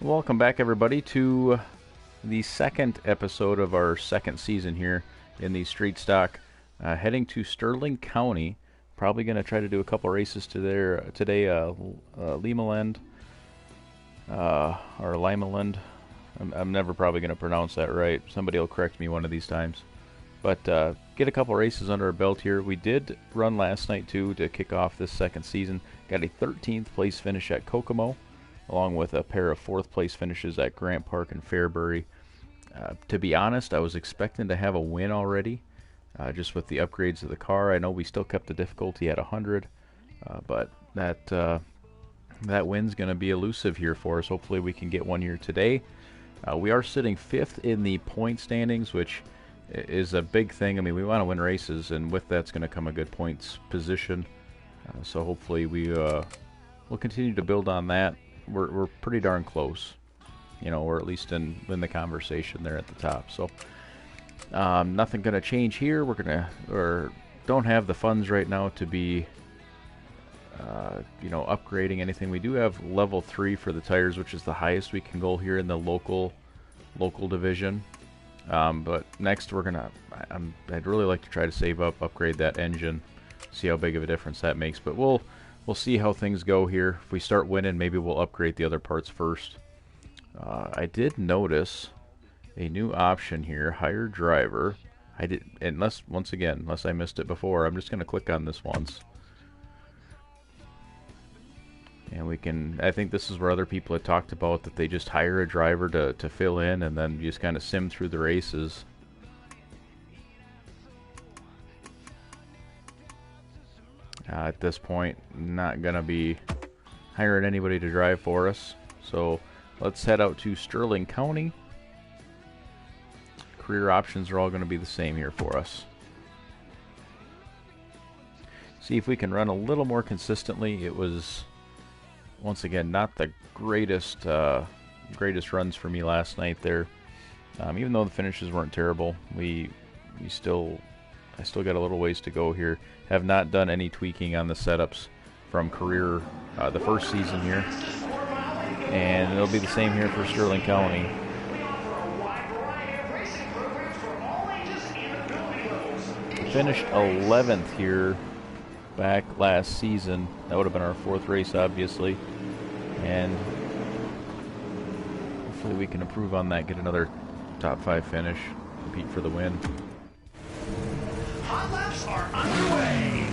Welcome back, everybody, to the second episode of our second season here in the Street Stock. Heading to Sterling County. Probably going to try to do a couple races today. Limaland, or Limaland. I'm never probably going to pronounce that right. Somebody will correct me one of these times. But get a couple races under our belt here. We did run last night, too, to kick off this second season. Got a 13th place finish at Kokomo, along with a pair of 4th place finishes at Grant Park and Fairbury. To be honest, I was expecting to have a win already, just with the upgrades of the car. I know we still kept the difficulty at 100, but that win's going to be elusive here for us. Hopefully we can get one here today. We are sitting 5th in the point standings, which is a big thing. I mean, we want to win races, and with that's going to come a good points position. So hopefully we'll continue to build on that. We're pretty darn close, you know, or at least in the conversation there at the top. So nothing going to change here. Don't have the funds right now to be upgrading anything. We do have level 3 for the tires, which is the highest we can go here in the local division. But next I'd really like to try to save up, upgrade that engine, see how big of a difference that makes. But we'll see how things go here. If we start winning, maybe we'll upgrade the other parts first. I did notice a new option here, hire driver. Unless I missed it before, I'm just going to click on this once. And I think this is where other people had talked about that they just hire a driver to fill in and then just kind of sim through the races. At this point, not going to be hiring anybody to drive for us. So let's head out to Sterling County. Career options are all going to be the same here for us. See if we can run a little more consistently. It was, once again, not the greatest runs for me last night there. Even though the finishes weren't terrible, I still got a little ways to go here. Have not done any tweaking on the setups from career the first season here, and it'll be the same here for Sterling County. Finished 11th here back last season. That would have been our 4th race, obviously, and hopefully we can improve on that, get another top 5 finish, compete for the win. Hot laps are underway.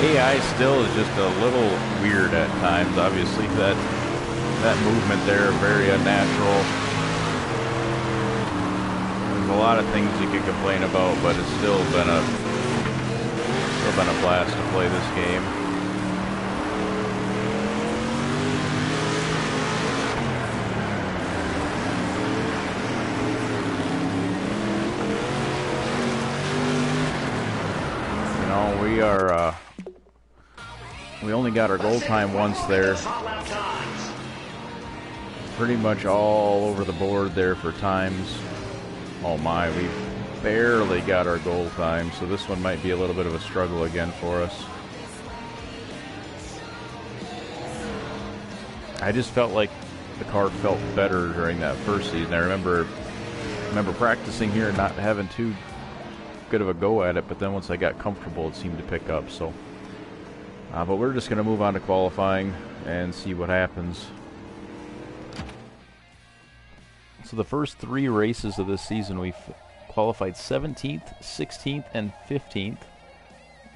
AI still is just a little weird at times. Obviously, that movement there very unnatural. There's a lot of things you could complain about, but it's still been a blast to play this game. You know, we only got our goal time once there. Pretty much all over the board there for times. Oh my, we barely got our goal time, so this one might be a little bit of a struggle again for us. I just felt like the car felt better during that first season. I remember practicing here and not having too good of a go at it, but then once I got comfortable, it seemed to pick up. So, but we're just going to move on to qualifying and see what happens. So the first 3 races of this season, we've qualified 17th, 16th, and 15th.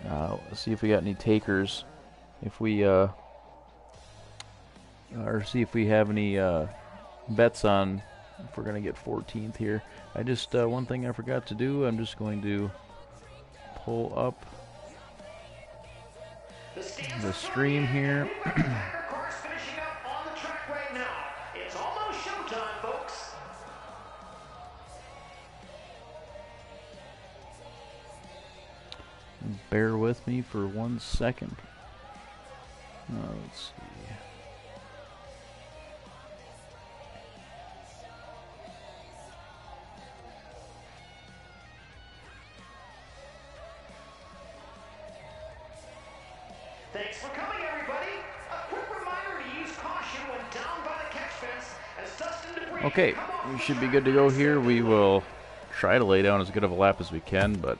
Let's see if we got any takers. If we, or see if we have any bets on if we're going to get 14th here. I just, one thing I forgot to do, I'm just going to pull up the stream here. Bear with me for 1 second. Let's see. Thanks for coming, everybody. A quick reminder to use caution when down by the catch fence as dust and debris. Okay, we should be good to go here. We will try to lay down as good of a lap as we can, but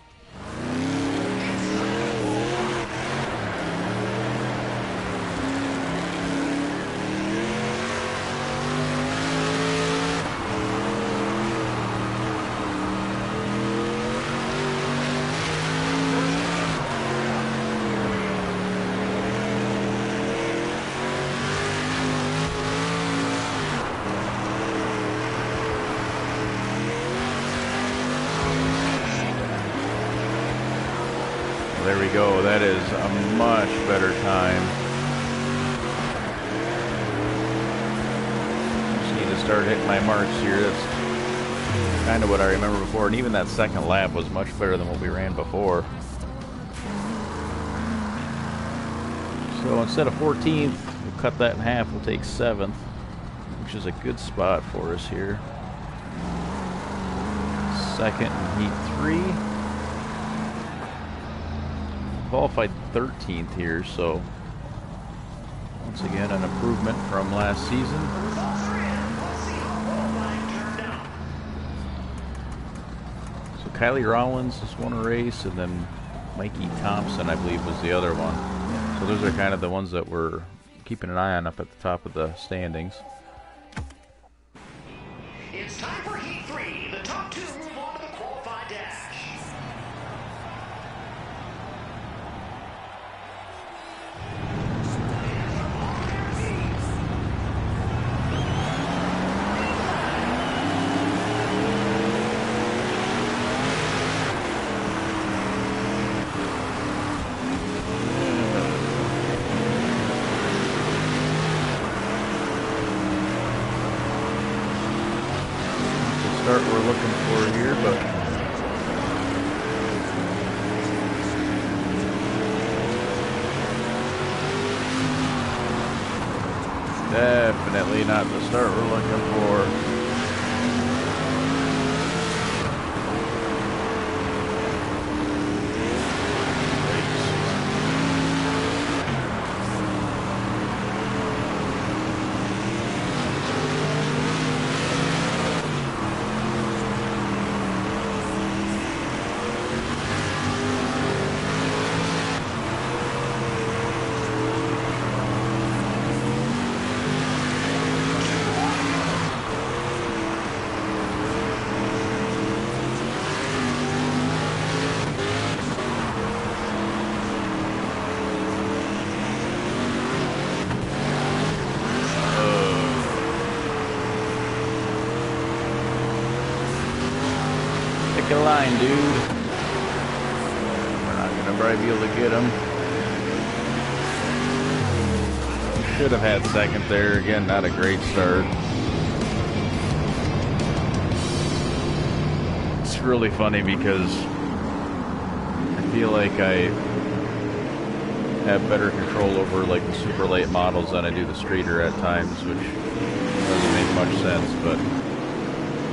there we go. That is a much better time. Just need to start hitting my marks here. That's kind of what I remember before. And even that second lap was much better than what we ran before. So instead of 14th, we'll cut that in half. We'll take 7th, which is a good spot for us here. Second in heat 3. Qualified 13th here, so once again an improvement from last season. So Kylie Rollins just won a race, and then Mikey Thompson, I believe, was the other one. So those are kind of the ones that we're keeping an eye on up at the top of the standings. It's time for Heat 3. The top 2 move on to the qualified dash. Start we're looking for here, but definitely not the start we're looking for. Take a line, dude. We're not gonna probably be able to get him. Should have had second there. Again, not a great start. It's really funny because I feel like I have better control over like the super late models than I do the streeter at times, which doesn't make much sense, but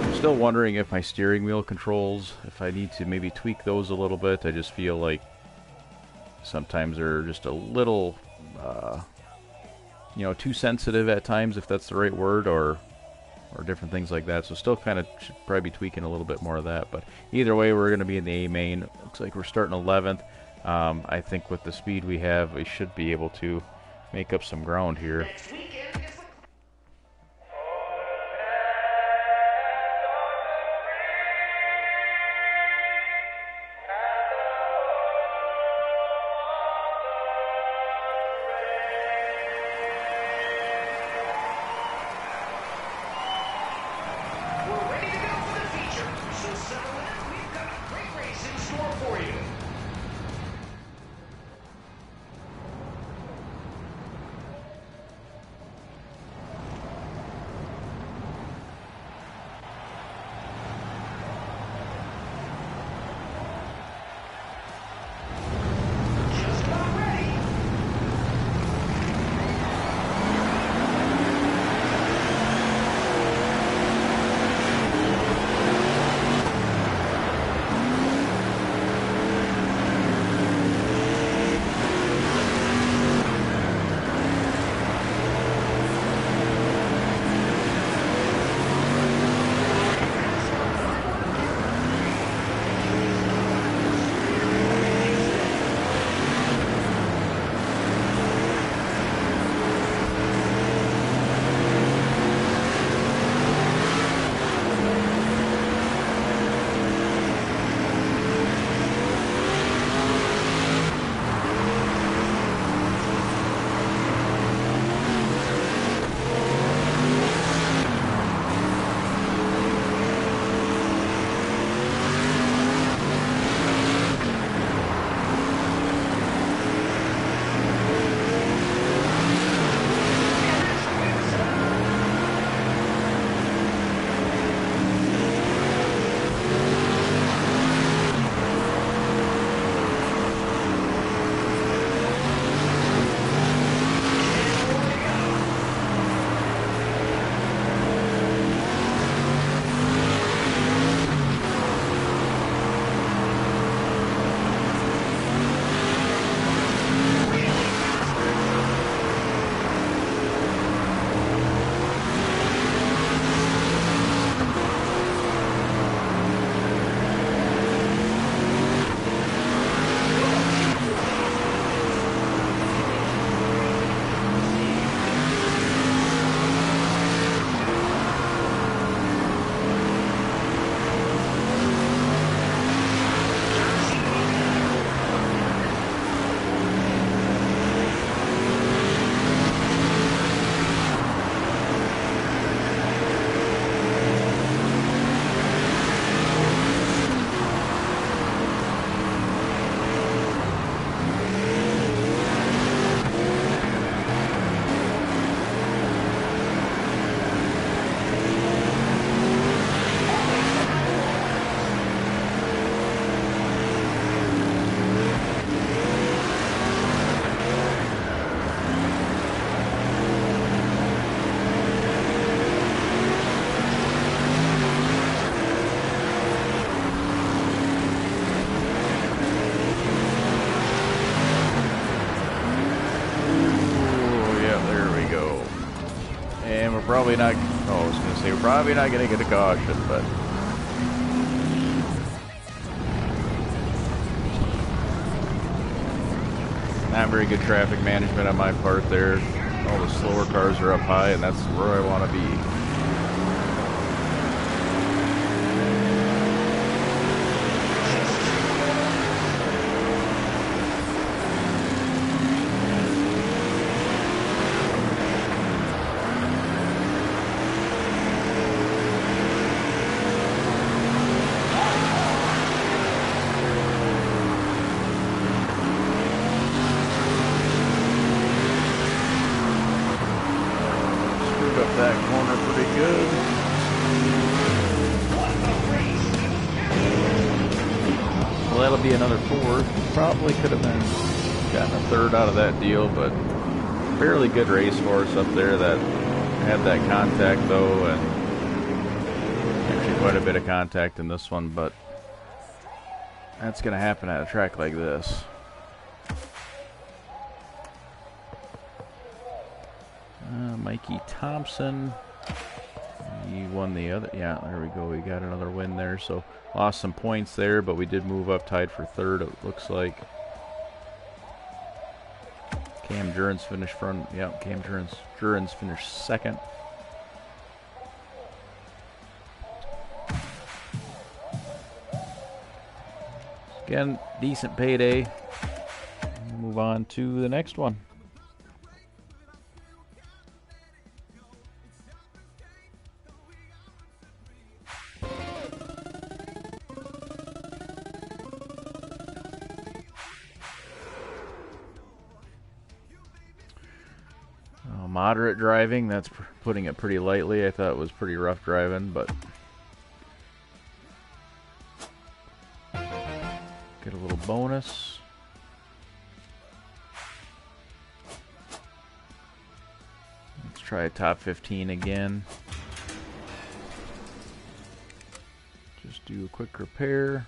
I'm still wondering if my steering wheel controls, if I need to maybe tweak those a little bit. I just feel like sometimes they're just a little you know, too sensitive at times, if that's the right word, or different things like that. So still kind of should probably be tweaking a little bit more of that. But either way, we're going to be in the A main. Looks like we're starting 11th. I think with the speed we have, we should be able to make up some ground here. Next weekend is the We're ready to go for the feature. So settle in. We've got a great race in store for you. Just about ready. Probably not. Oh, I was going to say we're probably not going to get a caution, but not very good traffic management on my part there. All the slower cars are up high, and that's where I want to be. that corner pretty good. Well, that'll be another fourth. Probably could have been gotten a third out of that deal, but fairly good race for us up there. That had that contact though, and actually quite a bit of contact in this one, but that's going to happen at a track like this. Mikey Thompson, he won the other. Yeah, there we go. We got another win there. So lost some points there, but we did move up, tied for third. It looks like. Cam Jurens finished front. Yeah, Cam Jurens finished second. Again, decent payday. Move on to the next one. Moderate driving, that's putting it pretty lightly. I thought it was pretty rough driving, but get a little bonus. Let's try a top 15 again. Just do a quick repair.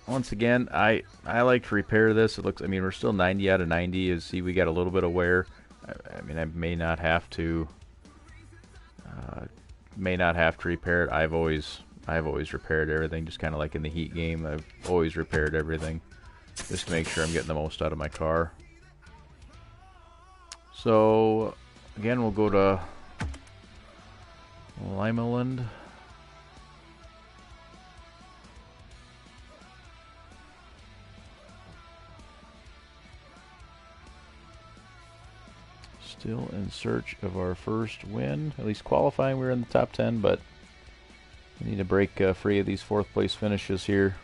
Once again, I like to repair this. It looks, I mean, we're still 90 out of 90. You see, we got a little bit of wear. I mean, I may not have to repair it. I've always repaired everything, just kind of like in the heat game. I've always repaired everything just to make sure I'm getting the most out of my car. So again, we'll go to Limeland. Still in search of our first win. At least qualifying, we're in the top 10, but we need to break free of these fourth place finishes here.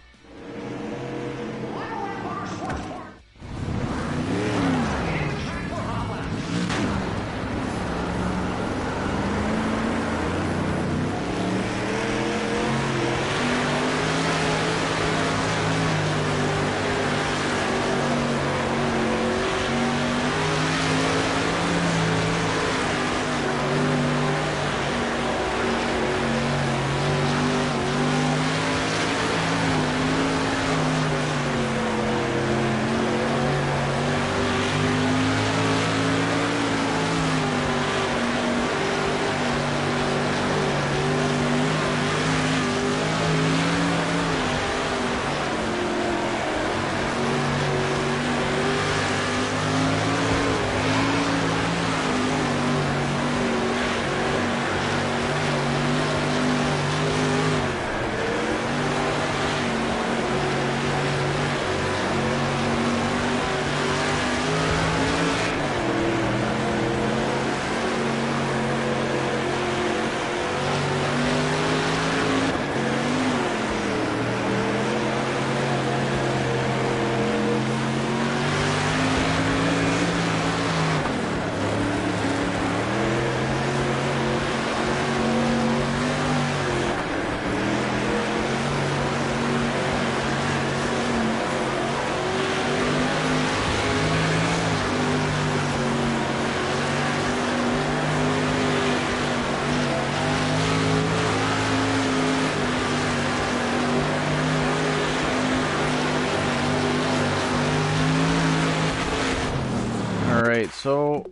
Alright, so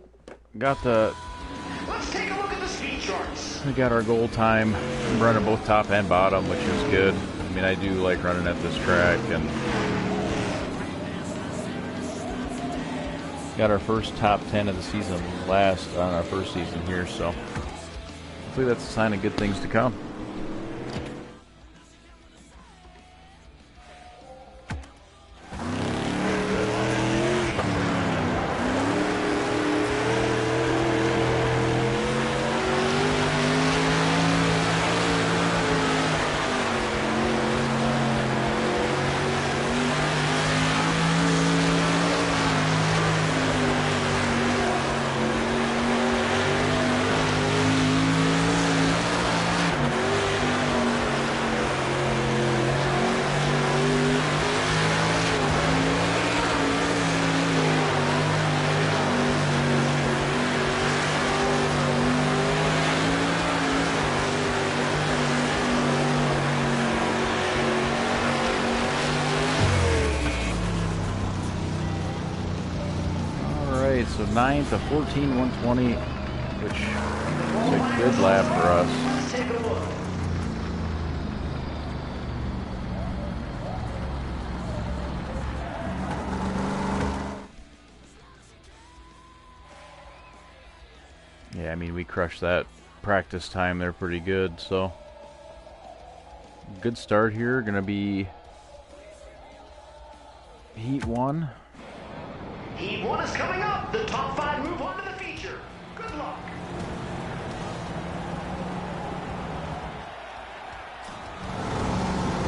got the. Let's take a look at the speed charts. We got our goal time. I'm running both top and bottom, which is good. I mean, I do like running at this track, and got our first top 10 of the season last on our first season here, so hopefully that's a sign of good things to come. 9th, a 14:120, which is a good lap for us. Let's take a look. Yeah, I mean, we crushed that practice time there pretty good, so good start here. Gonna be Heat 1. Heat 1 is coming up. The top 5 move on to the feature. Good luck.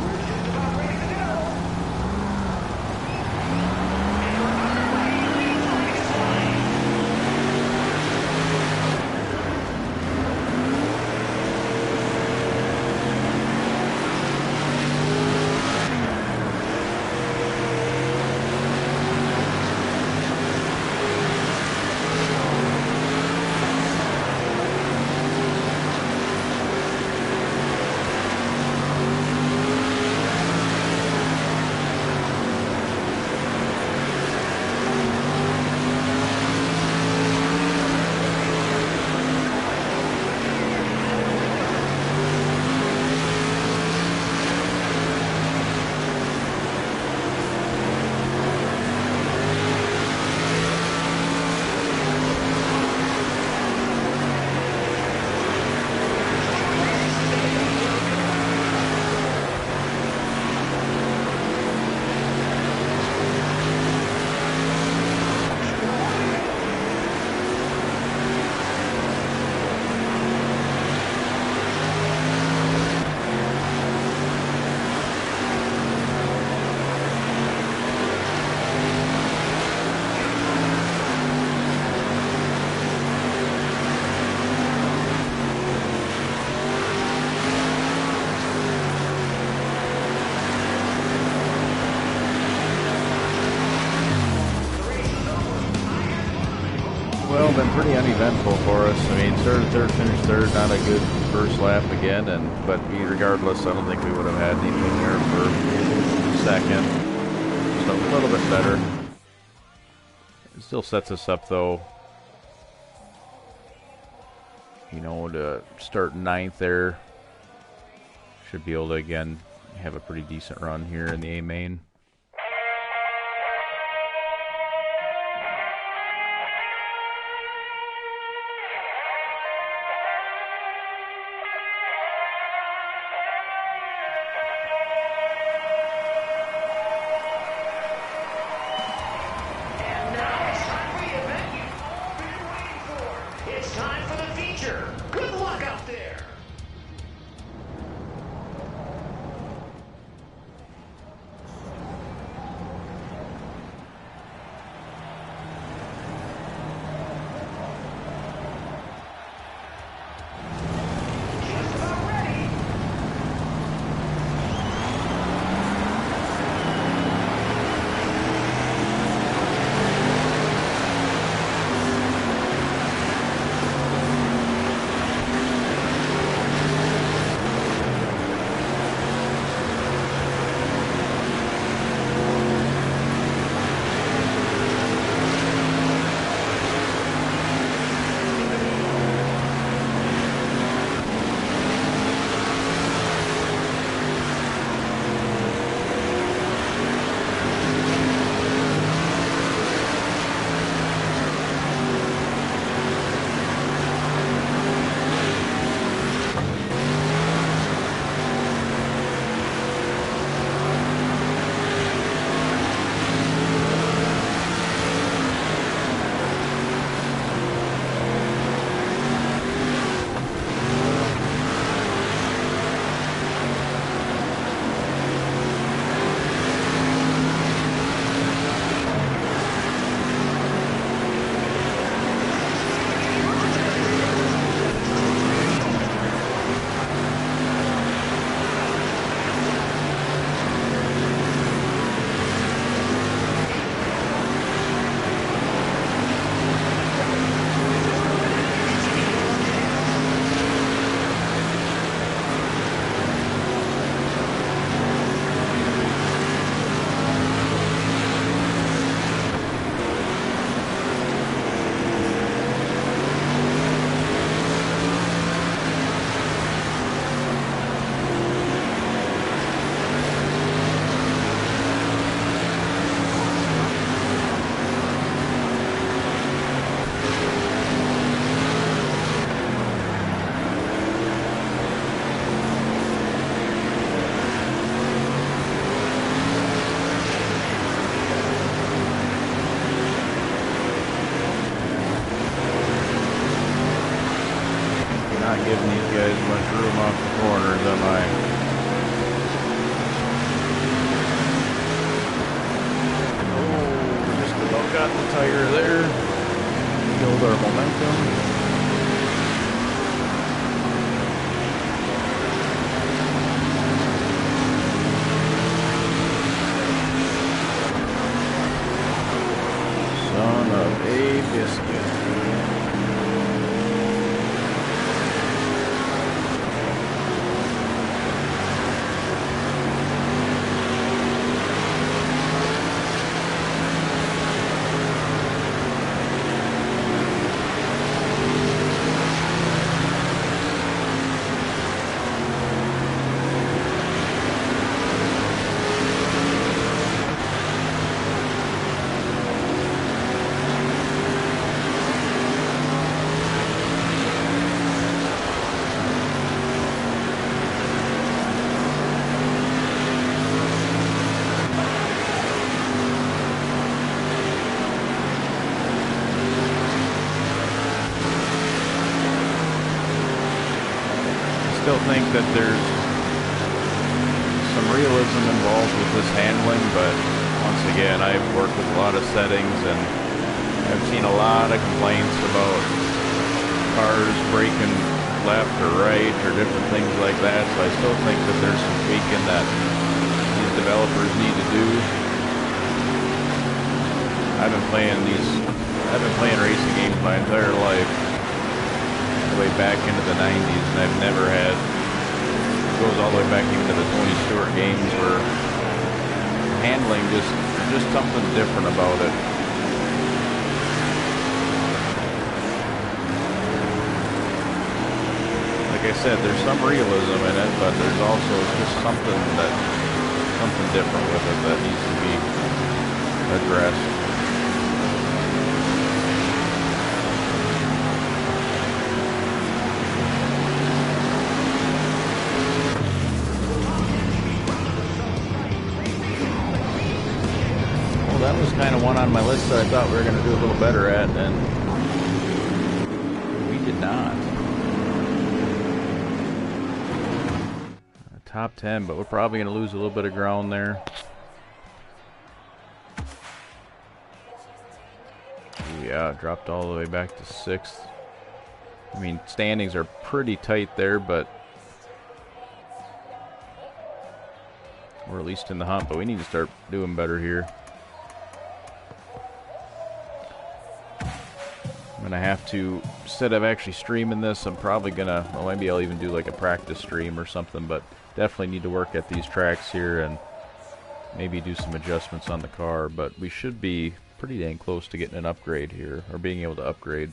We're just about ready to go. And we're underway. Lead line is flying. Well, been pretty uneventful for us. I mean, started third, finished third, not a good first lap again, but regardless, I don't think we would have had anything there for second. So a little bit better. It still sets us up, though, you know, to start 9th there. Should be able to, again, have a pretty decent run here in the A main. And now it's time for the event you've all been waiting for. It's time for the feature. Good luck out there. Not giving these guys much room off the corners, am I? Oh, just about got the tire there. Killed our momentum. Son of a biscuit. Still think that there's some realism involved with this handling, but once again, I've worked with a lot of settings and I've seen a lot of complaints about cars braking left or right or different things like that, so I still think that there's some tweaking that these developers need to do. I've been playing racing games my entire life, way back into the 90s, and I've never had, it goes all the way back even to the Tony Stewart games, where handling just something different about it. Like I said, there's some realism in it, but there's also just something different with it that needs to be addressed. That was kind of one on my list that I thought we were going to do a little better at, and we did not. Top 10, but we're probably going to lose a little bit of ground there. Ooh, yeah, dropped all the way back to 6th. I mean, standings are pretty tight there, but we're at least in the hunt, but we need to start doing better here. I'm gonna have to, instead of actually streaming this, I'm probably gonna, well, maybe I'll even do like a practice stream or something, but definitely need to work at these tracks here and maybe do some adjustments on the car, but we should be pretty dang close to getting an upgrade here, or being able to upgrade.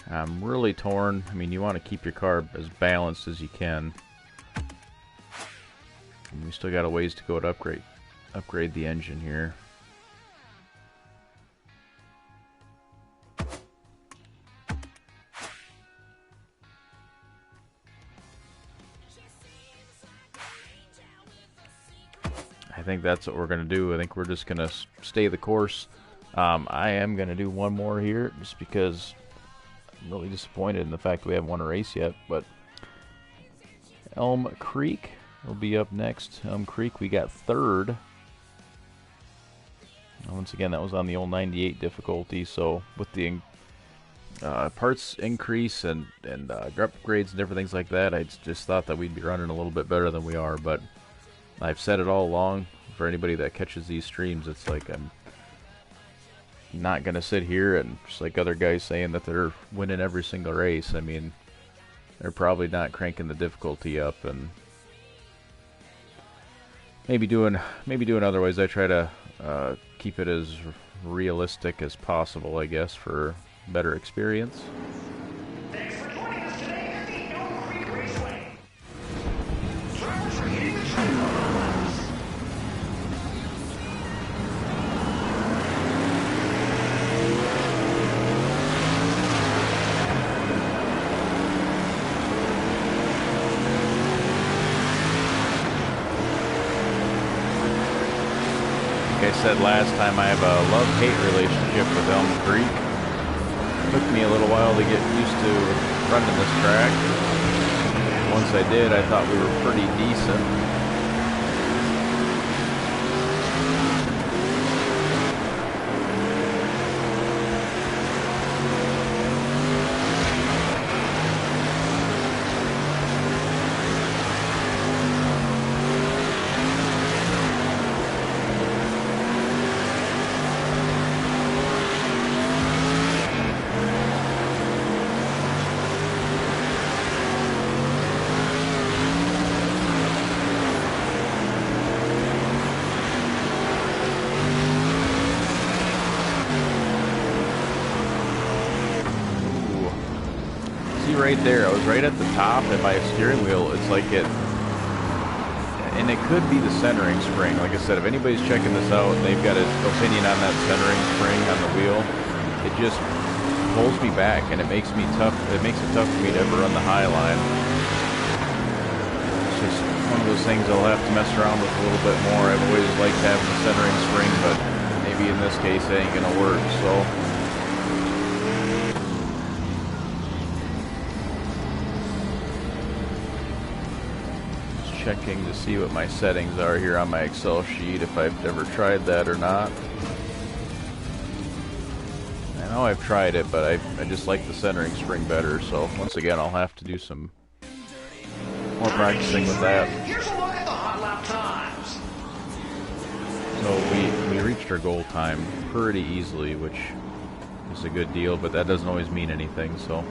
I'm really torn. I mean, you want to keep your car as balanced as you can. And we still got a ways to go to upgrade the engine here. I think that's what we're going to do. I think we're just going to stay the course. I am going to do one more here just because I'm really disappointed in the fact that we haven't won a race yet. But Elm Creek will be up next. Elm Creek, we got 3rd. Once again, that was on the old 98 difficulty. So with the parts increase and upgrades and different things like that, I just thought that we'd be running a little bit better than we are. But I've said it all along, for anybody that catches these streams, it's like I'm not going to sit here and just like other guys saying that they're winning every single race. I mean, they're probably not cranking the difficulty up, and maybe doing otherwise. I try to keep it as realistic as possible, I guess, for better experience. Thanks for joining us today. said last time, I have a love-hate relationship with Elm Creek. It took me a little while to get used to running this track. Once I did, I thought we were pretty decent. Right there, I was right at the top, and my steering wheel, it's like it, and it could be the centering spring. Like I said, if anybody's checking this out and they've got an opinion on that centering spring on the wheel, it just pulls me back, and it makes me tough. It makes it tough for me to ever run the high line. It's just one of those things I'll have to mess around with a little bit more. I've always liked having the centering spring, but maybe in this case it ain't gonna work. So. Checking to see what my settings are here on my Excel sheet, if I've ever tried that or not. I know I've tried it, but I just like the centering spring better, so once again I'll have to do some more practicing with that. Here's a look at the hot lap times. So we reached our goal time pretty easily, which is a good deal, but that doesn't always mean anything, so.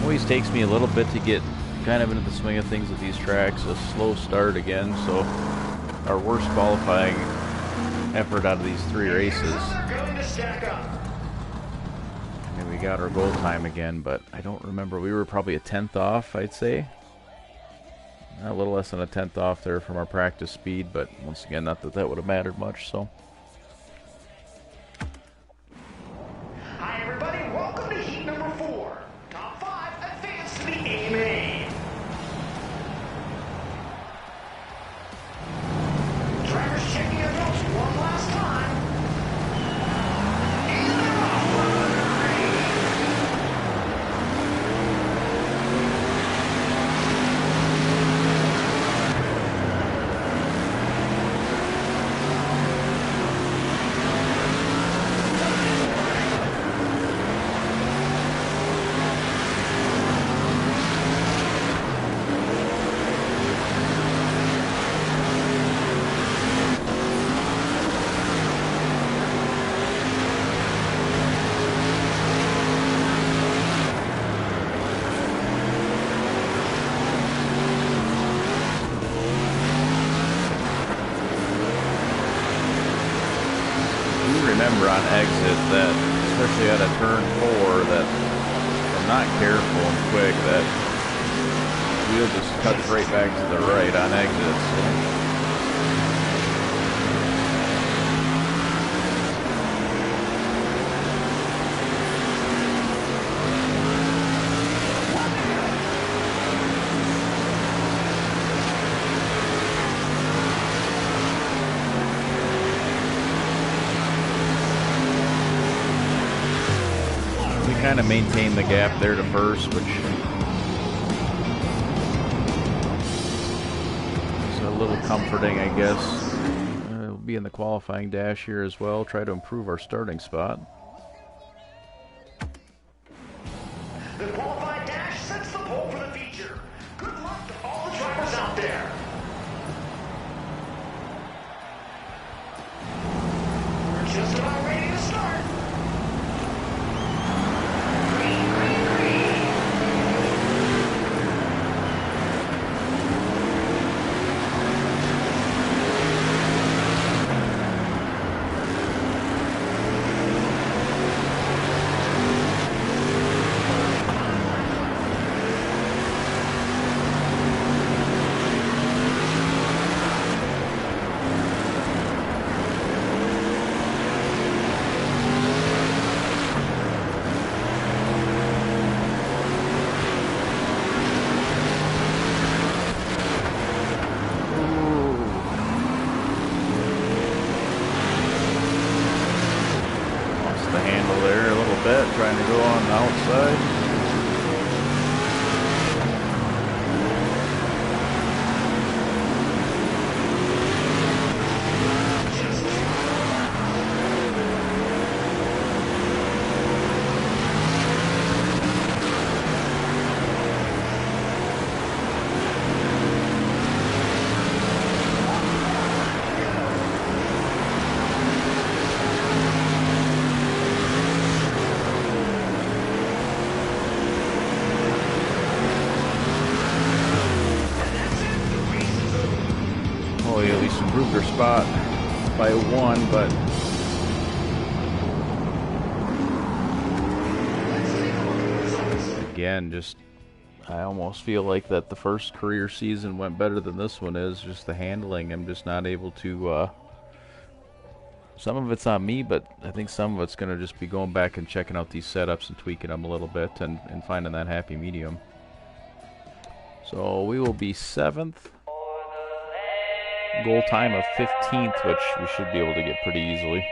Always takes me a little bit to get kind of into the swing of things at these tracks. A slow start again, so our worst qualifying effort out of these 3 races. I mean, we got our goal time again, but I don't remember. We were probably a 10th off, I'd say. A little less than a 10th off there from our practice speed, but once again, not that that would have mattered much, so. Hi everybody, welcome to heat number 4. Top 5 advance to the A main. Drivers checking their belts one last time. And they're off. Remember on exit that, especially at a turn 4, that if I'm not careful and quick, that wheel just cuts right back to the right on exits. So. Kind of maintain the gap there to first, which is a little comforting, I guess. We'll be in the qualifying dash here as well, try to improve our starting spot. The qualified dash sets the pole for the feature. Good luck to all the drivers out there. race, improved her spot by 1, but again, just I almost feel like that the first career season went better than this one is. Just the handling, I'm just not able to. Some of it's on me, but I think some of it's going to just be going back and checking out these setups and tweaking them a little bit and finding that happy medium. So we will be 7th. Goal time of 15th, which we should be able to get pretty easily.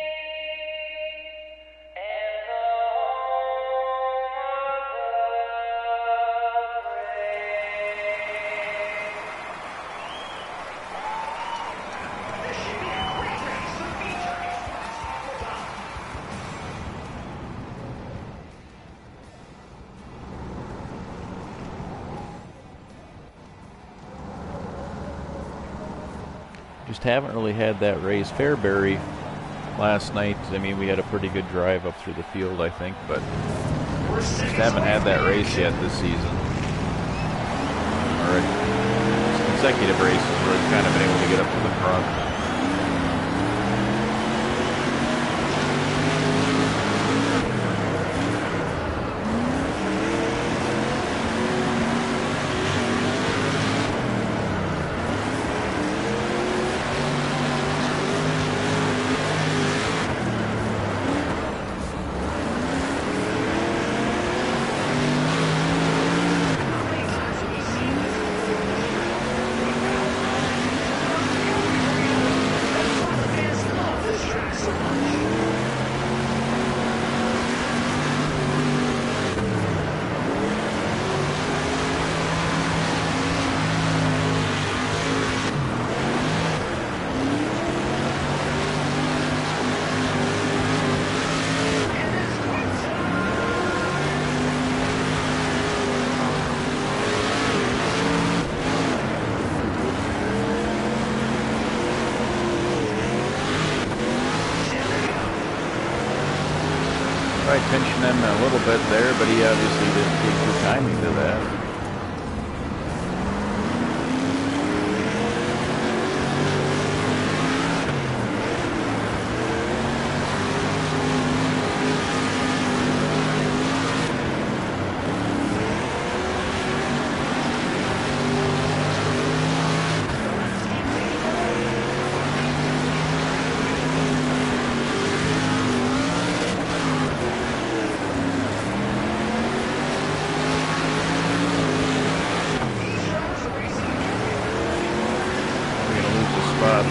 Just haven't really had that race. Fairbury last night, I mean, we had a pretty good drive up through the field, I think, but just haven't had that race yet this season. Or consecutive races where we've kind of been able to get up to the front. Tried pinching him a little bit there, but he obviously didn't take the timing to that.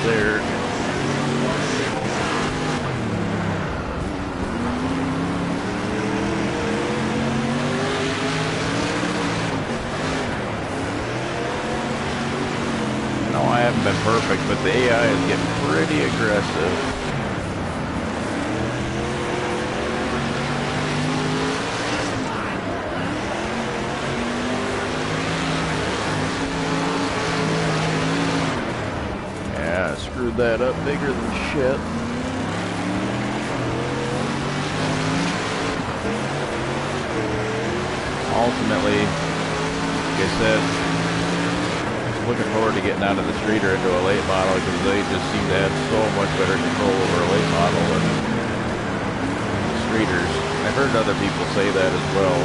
There. No, I haven't been perfect, but the AI is getting pretty aggressive. Screwed that up bigger than shit. Ultimately, like I said, just looking forward to getting out of the streeter into a late model because they just seem to have so much better control over a late model than the streeters. I've heard other people say that as well.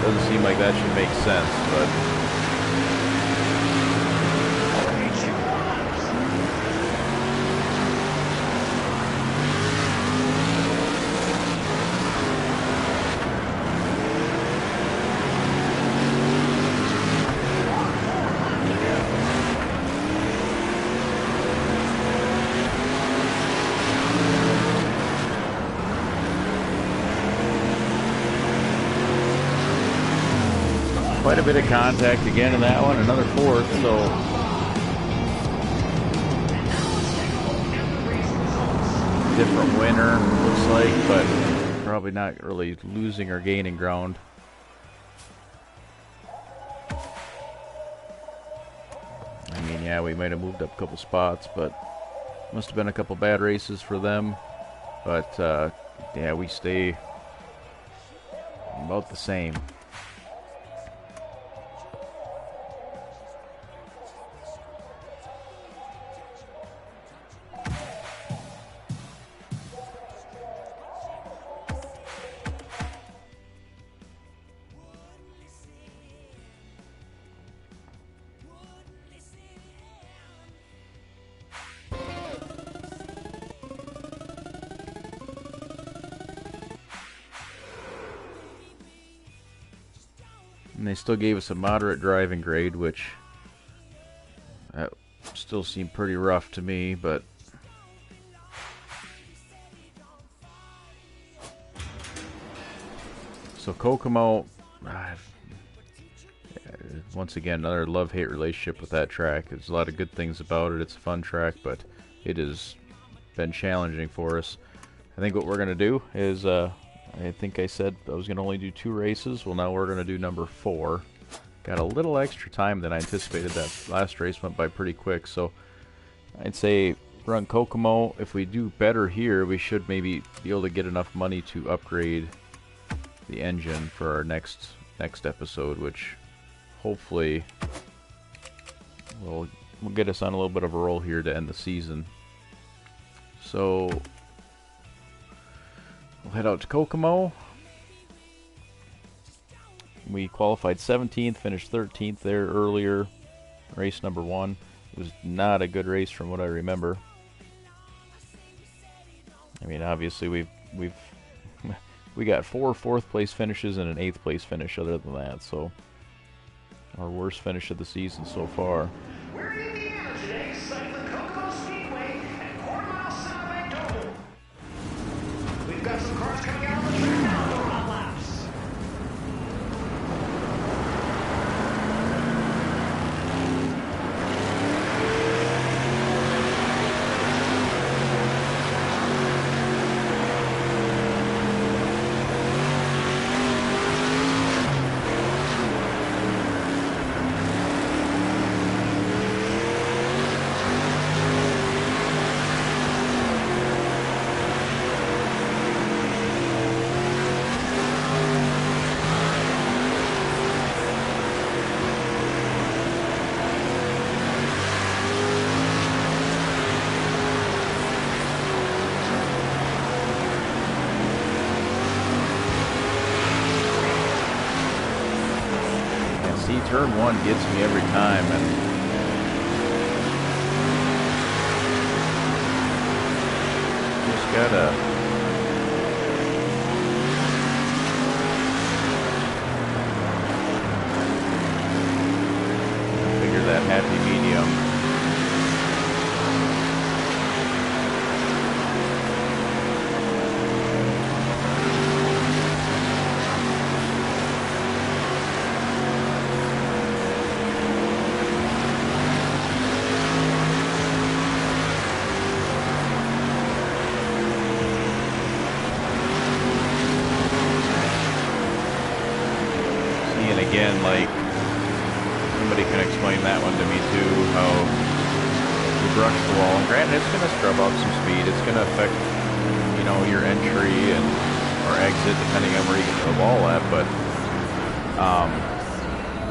Doesn't seem like that should make sense, but quite a bit of contact again in that one, another 4th, so different winner, looks like, but probably not really losing or gaining ground. I mean, yeah, we might have moved up a couple spots, but must have been a couple bad races for them. But, yeah, we stay about the same. And they still gave us a moderate driving grade, which that still seemed pretty rough to me, but so Kokomo, once again, another love-hate relationship with that track. There's a lot of good things about it. It's a fun track, but it has been challenging for us. I think what we're going to do is, I think I said I was going to only do 2 races. Well, now we're going to do number 4. Got a little extra time than I anticipated. That last race went by pretty quick, so I'd say run Kokomo. If we do better here, we should maybe be able to get enough money to upgrade the engine for our next episode, which hopefully will get us on a little bit of a roll here to end the season. So we'll head out to Kokomo. We qualified 17th, finished 13th there earlier. Race number 1. It was not a good race from what I remember. I mean, obviously we got 4 fourth place finishes and an 8th place finish other than that, so our worst finish of the season so far. We're in Indiana today, site of the Kokomo Speedway and quarter-mile South Doble. We've got some cars coming out on the track now to run laps. Turn 1 gets me every time, and just gotta figure that happy medium. Again, like, somebody can explain that one to me too, how you brush the wall. And granted, it's going to scrub out some speed. It's going to affect, you know, your entry and or exit depending on where you get to the wall at. But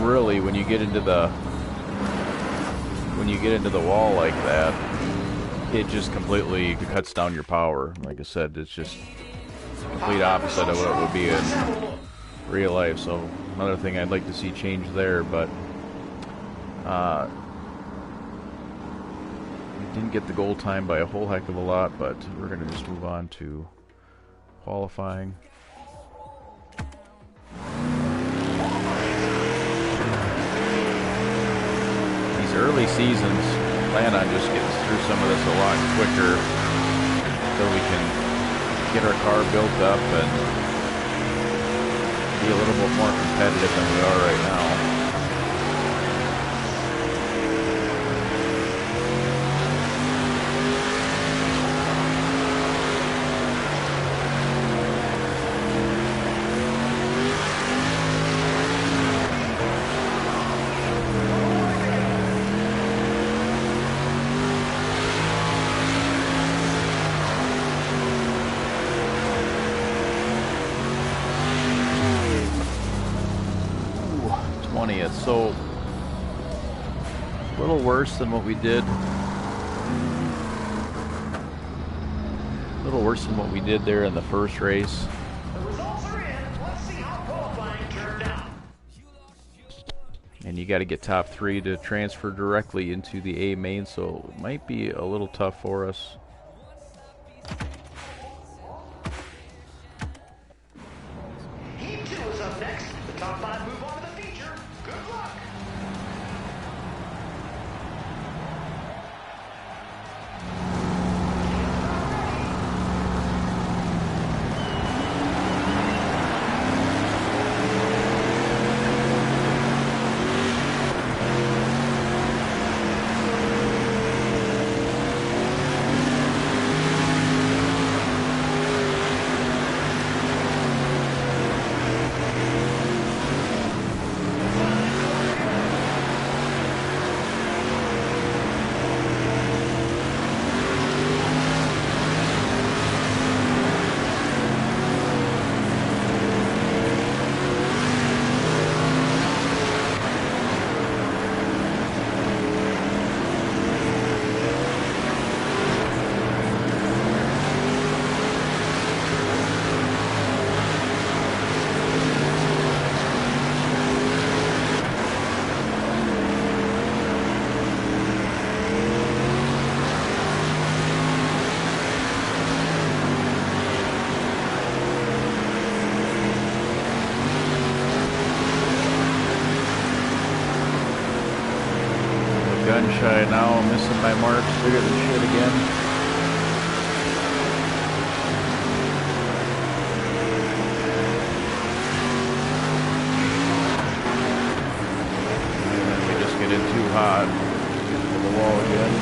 really, when you get into the wall like that, it just completely cuts down your power. Like I said, it's just the complete opposite of what it would be in real life. So another thing I'd like to see change there, but we didn't get the goal time by a whole heck of a lot, but we're going to just move on to qualifying. These early seasons, plan on just getting through some of this a lot quicker so we can get our car built up and be a little bit more competitive than we are right now. So a little worse than what we did. A little worse than what we did there in the first race. The results are in. Let's see how qualifying turned out. And you got to get top 3 to transfer directly into the A main, so it might be a little tough for us. Heat 2 is up next. The top 5 move on to the feature. Good luck. Gun shy now, missing my marks bigger than shit again. And we just get in too hot. Get to the wall again.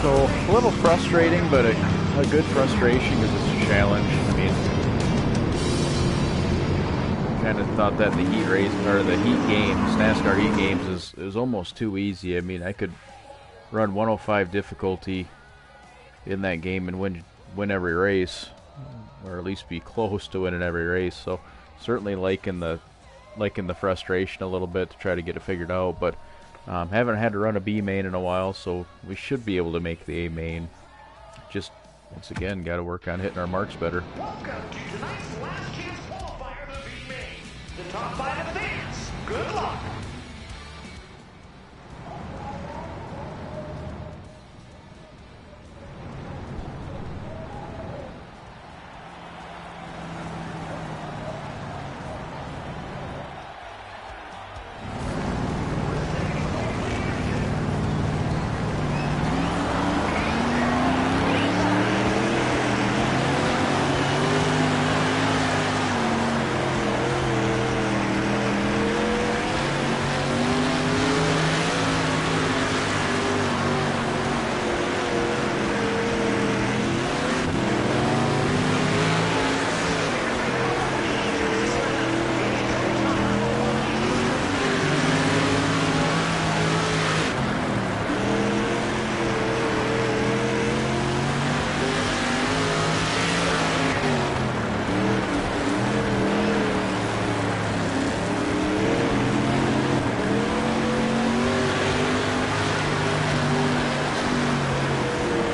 So a little frustrating, but a good frustration because it's a challenge. I mean, kind of thought that the heat race or the heat games, NASCAR heat games, is almost too easy. I mean, I could run 105 difficulty in that game and win every race, or at least be close to winning every race. So certainly liking the frustration a little bit to try to get it figured out, but haven't had to run a B main in a while, so we should be able to make the A main. Just once again, got to work on hitting our marks better. Welcome to tonight's last chance qualifier, the B main. The top 5 advance. Good luck.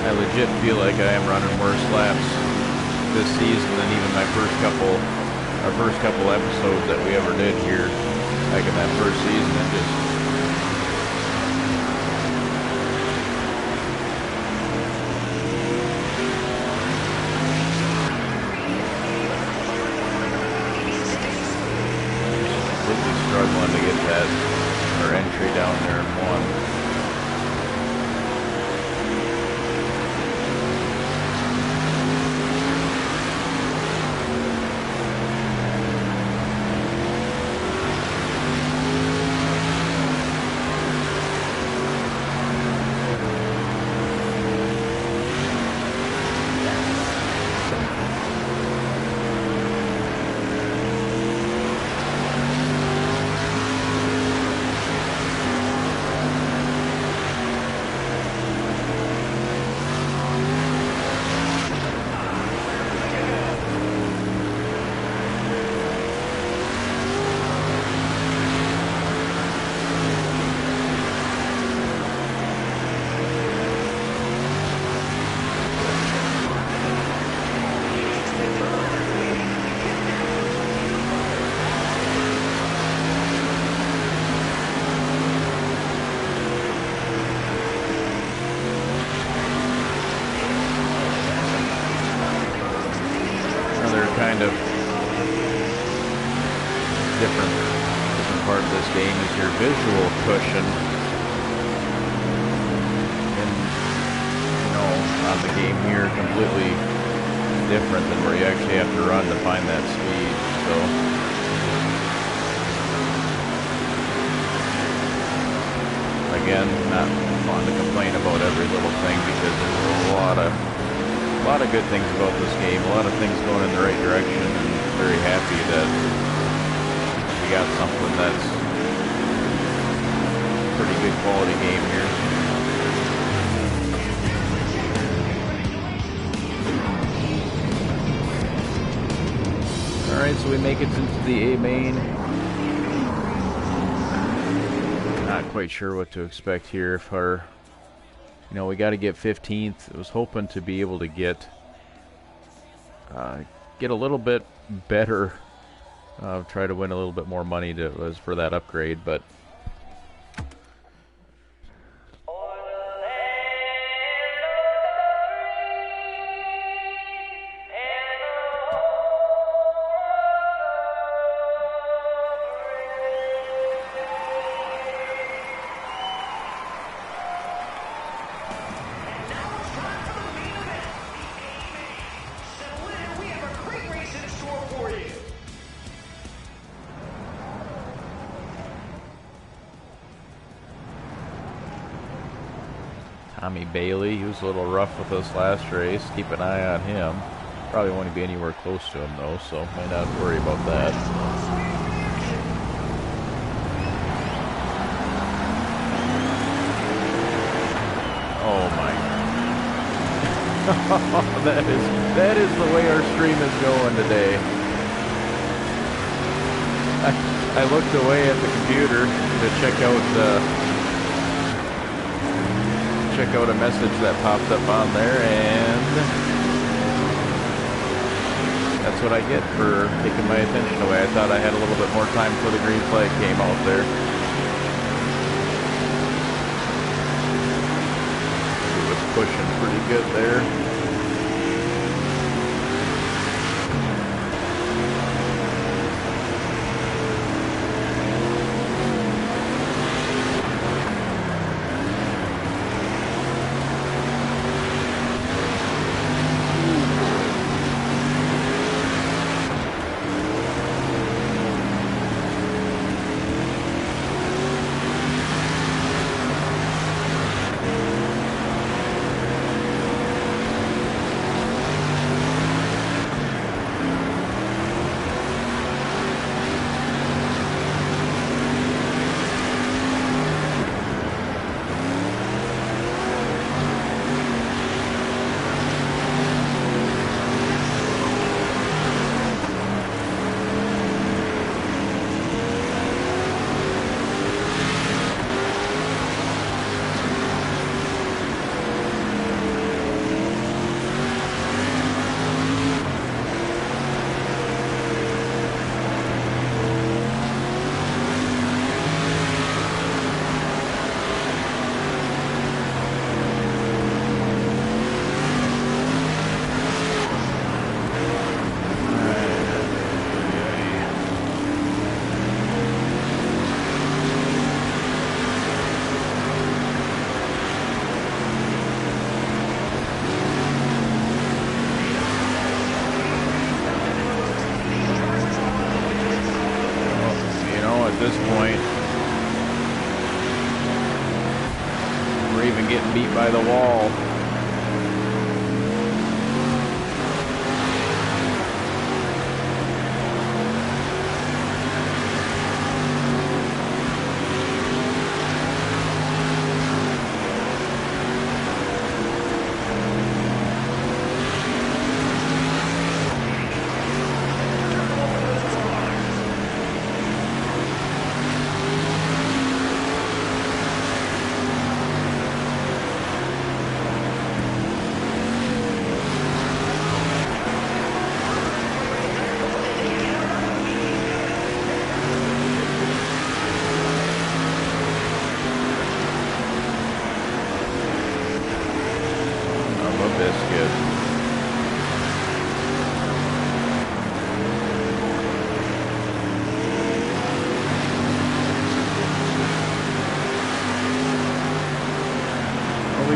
I legit feel like I am running worse laps this season than even our first couple episodes that we ever did here, like in that first season. And just completely struggling to get that our entry down there in one. different part of this game is your visual cushion. And, you know, on the game here, completely different than where you actually have to run to find that speed. So again, not fun to complain about every little thing because there's a lot of good things about this game, a lot of things going in the right direction, and very happy that we got something that's a pretty good quality game here. Alright, so we make it into the A main. Not quite sure what to expect here. If our, you know, we got to get 15th. I was hoping to be able to get a little bit better, try to win a little bit more money for that upgrade, but Tommy Bailey, he was a little rough with us last race. Keep an eye on him. Probably won't be anywhere close to him though, so might not worry about that. Oh my! that is the way our stream is going today. I looked away at the computer to check out a message that popped up on there, and that's what I get for taking my attention away. I thought I had a little bit more time before the green flag came out there. He was pushing pretty good there. Beat by the wall.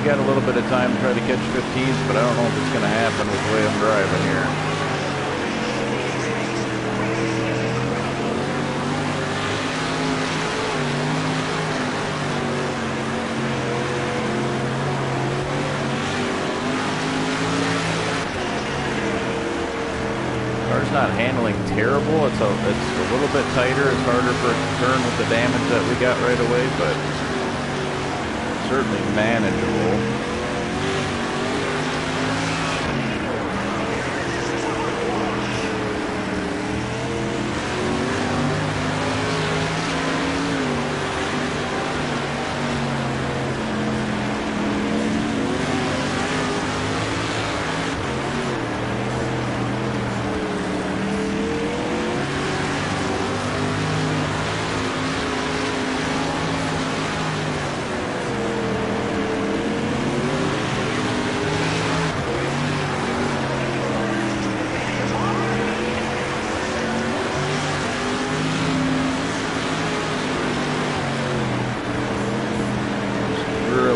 got a little bit of time to try to catch 15s, but I don't know if it's going to happen with the way I'm driving here. Car's not handling terrible. It's a little bit tighter. It's harder for it to turn with the damage that we got right away, but certainly manageable.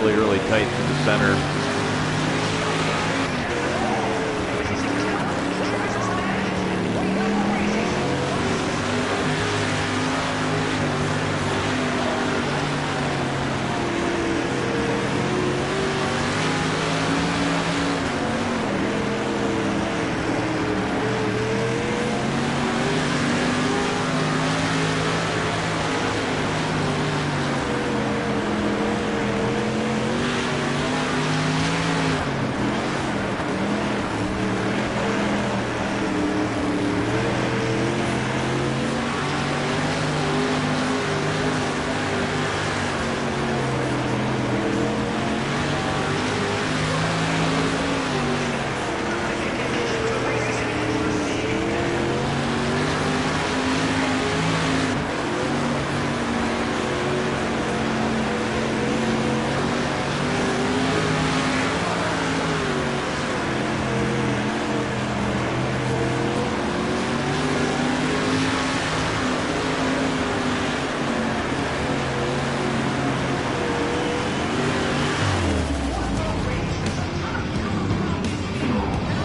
Really tight to the center.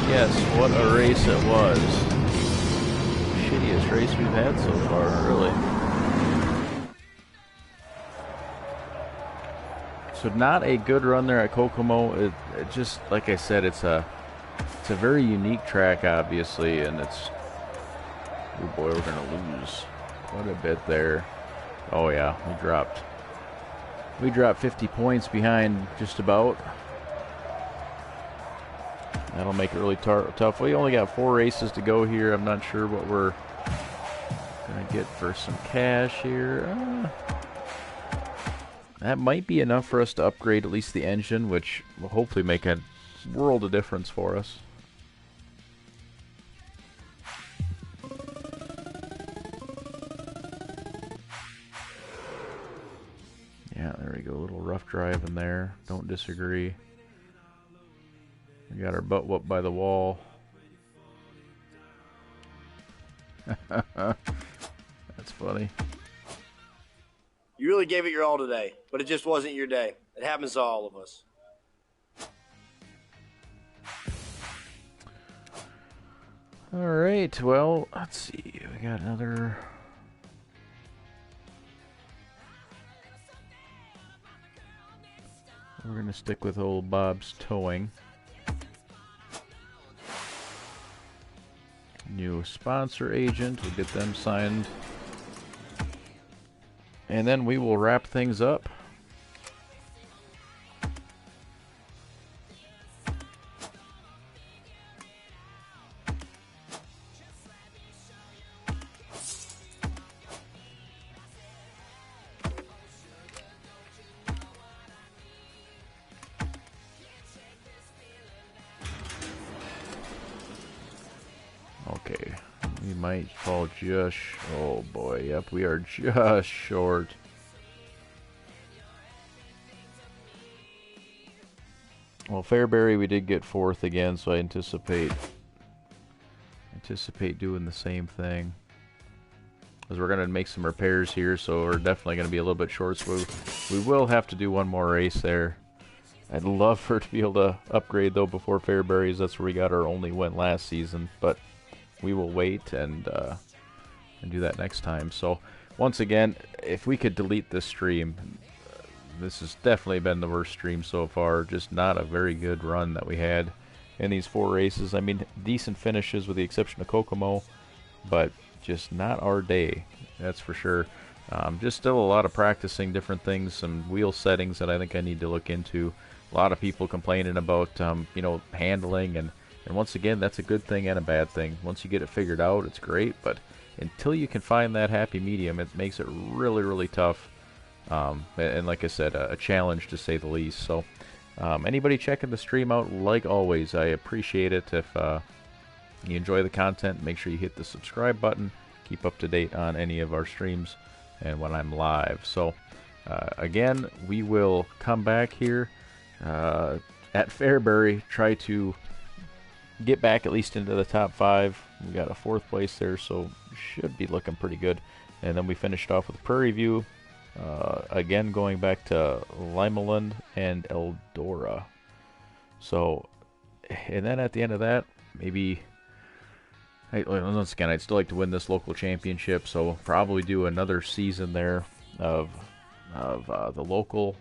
Yes, what a race it was. Shittiest race we've had so far, really. So not a good run there at Kokomo. It just, like I said, it's a very unique track, obviously, and it's... Oh boy, we're gonna lose quite a bit there. Oh yeah, we dropped 50 points behind just about. That'll make it really tough. We only got 4 races to go here. I'm not sure what we're going to get for some cash here. That might be enough for us to upgrade at least the engine, which will hopefully make a world of difference for us. Yeah, there we go. A little rough drive in there. Don't disagree. We got our butt whooped by the wall. That's funny. You really gave it your all today, but it just wasn't your day. It happens to all of us. All right, well, let's see. We got another... We're going to stick with old Bob's Towing. New sponsor agent. We'll get them signed. And then we will wrap things up. Okay, we might fall just... Oh boy, yep, we are just short. Well, Fairbury we did get 4th again, so I anticipate doing the same thing. Because we're going to make some repairs here, so we're definitely going to be a little bit short, so we will have to do one more race there. I'd love for it to be able to upgrade though before Fairbury's. That's where we got our only win last season, but we will wait and do that next time. So once again, if we could delete this stream, this has definitely been the worst stream so far. Just not a very good run that we had in these 4 races. I mean, decent finishes with the exception of Kokomo, but just not our day, that's for sure. Just still a lot of practicing different things, some wheel settings that I think I need to look into. A lot of people complaining about you know, handling, and once again, that's a good thing and a bad thing. Once you get it figured out, it's great, but until you can find that happy medium, it makes it really, really tough. And like I said, a challenge to say the least. So anybody checking the stream out, like always, I appreciate it. If you enjoy the content, make sure you hit the subscribe button. Keep up to date on any of our streams and when I'm live. So again, we will come back here at Fairbury, try to get back at least into the top 5. We got a 4th place there, so should be looking pretty good. And then we finished off with Prairie View, again going back to Limeland and Eldora. So, and then at the end of that, maybe, once again, I'd still like to win this local championship, so probably do another season there of the local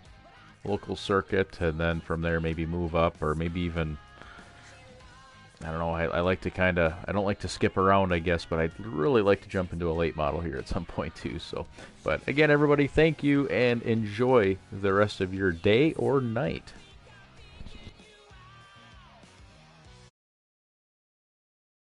circuit, and then from there maybe move up, or maybe even, I don't know, I like to kind of, I don't like to skip around, I guess, but I'd really like to jump into a late model here at some point too. So, but again, everybody, thank you and enjoy the rest of your day or night.